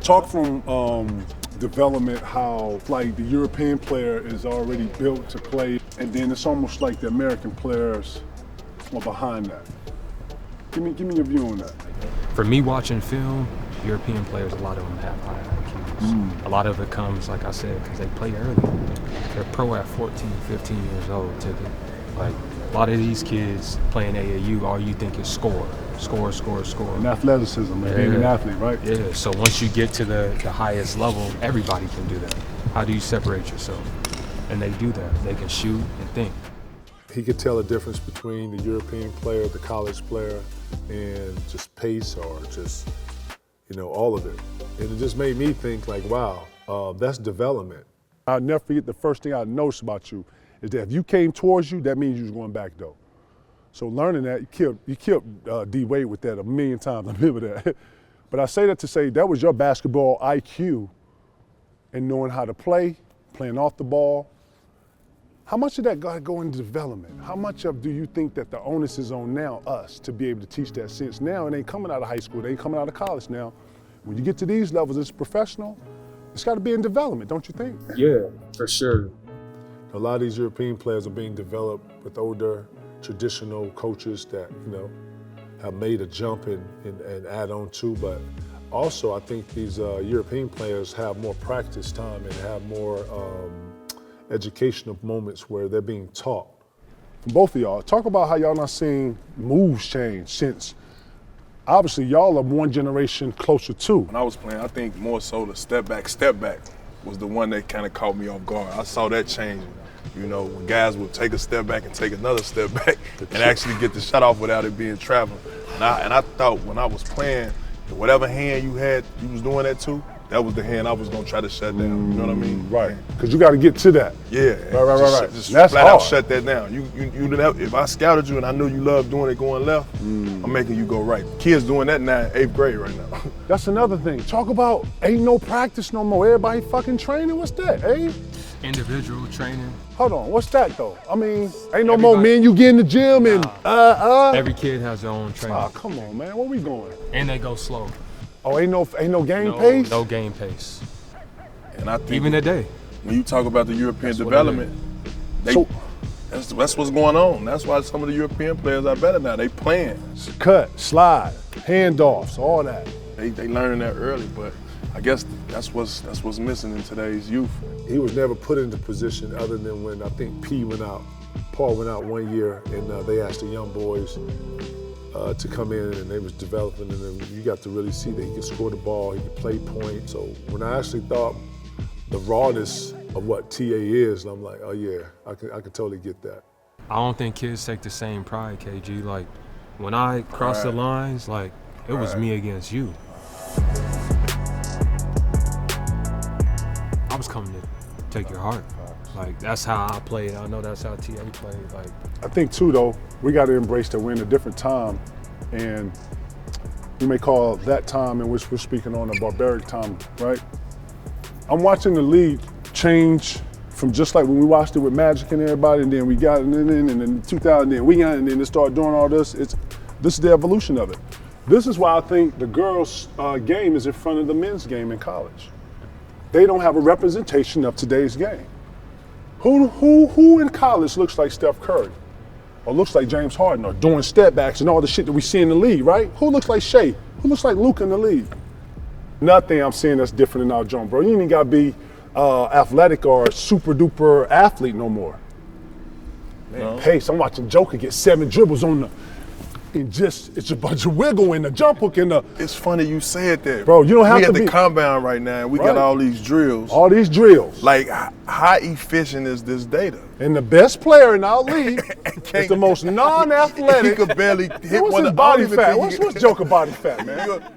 Talk from development, how like the European player is already built to play, and then it's almost like the American players are behind that. Give me your view on that. For me, watching film, European players, a lot of them have high IQs. A lot of it comes, like I said, because they play early. They're pro at 14, 15 years old, typically. Like, a lot of these kids playing AAU, all you think is score. And athleticism, and being an athlete, right? Yeah, so once you get to the highest level, everybody can do that. How do you separate yourself? And they do that. They can shoot and think. He could tell the difference between the European player, the college player, and just pace or just, all of it. And it just made me think like, wow, that's development. I'll never forget the first thing I noticed about you is that if you came towards you, that means you was going back though. So learning that, you killed D Wade with that a million times. I remember that. But I say that to say that was your basketball IQ and knowing how to play, playing off the ball. How much of that got to go into development? How much of do you think that the onus is on now us to be able to teach that since now it ain't coming out of high school, it ain't coming out of college now. When you get to these levels, it's professional, it's got to be in development, don't you think? Yeah, for sure. A lot of these European players are being developed with older, traditional coaches that, have made a jump and add on to, but also I think these European players have more practice time and have more educational moments where they're being taught. From both of y'all, talk about how y'all not seeing moves change since obviously y'all are one generation closer to. When I was playing, I think more so the step back was the one that kind of caught me off guard. I saw that changing. When guys would take a step back and take another step back and actually get the shot off without it being traveling. And I thought when I was playing, whatever hand you was doing that to, that was the hand I was gonna try to shut down. You know what I mean? Right. Because you got to get to that. Yeah. Right. Just That's flat hard. out shut that down. You didn't have, if I scouted you and I knew you loved doing it going left, I'm making you go right. Kids doing that now in 8th grade right now. That's another thing. Talk about ain't no practice no more. Everybody fucking training. What's that, eh? Individual training. Hold on, what's that though? I mean, ain't no more men you get in the gym and Every kid has their own training. Oh, come on, man, where we going? And they go slow. Oh, ain't no game pace? No game pace. And I think even today, when you talk about the European development, that's what's going on. That's why some of the European players are better now. They playing. Cut, slide, handoffs, all that. They learning that early, but I guess that's what's missing in today's youth. He was never put into position other than when I think Paul went out one year and they asked the young boys to come in and they was developing, and then you got to really see that he could score the ball, he could play point. So when I actually thought the rawness of what TA is, I'm like, oh yeah, I could totally get that. I don't think kids take the same pride, KG. Like when I crossed the lines, like it was me against you. I was coming to take your heart. Like that's how I played. I know that's how TA played. Like I think too though, we got to embrace that we're in a different time, and you may call that time in which we're speaking on a barbaric time, right? I'm watching the league change from just like when we watched it with Magic and everybody, and then we got it in, and then 2000, then we got it, and then it started doing all this. This is the evolution of it. This is why I think the girls' game is in front of the men's game in college. They don't have a representation of today's game. Who in college looks like Steph Curry? Or looks like James Harden, or doing step backs and all the shit that we see in the league, right? Who looks like Shea? Who looks like Luke in the league? Nothing I'm seeing that's different in our joint, bro. You ain't even gotta be athletic or super duper athlete no more. Man, pace. I'm watching Joker get 7 dribbles on the, and it's a bunch of wiggle in the jump hook in the. It's funny you said that. Bro, you don't have to be. We at the compound right now, and we got all these drills. All these drills. Like, how efficient is this data? And the best player in our league is the most non-athletic. He could barely hit What's one his of body the fat? What's Joker body fat, man?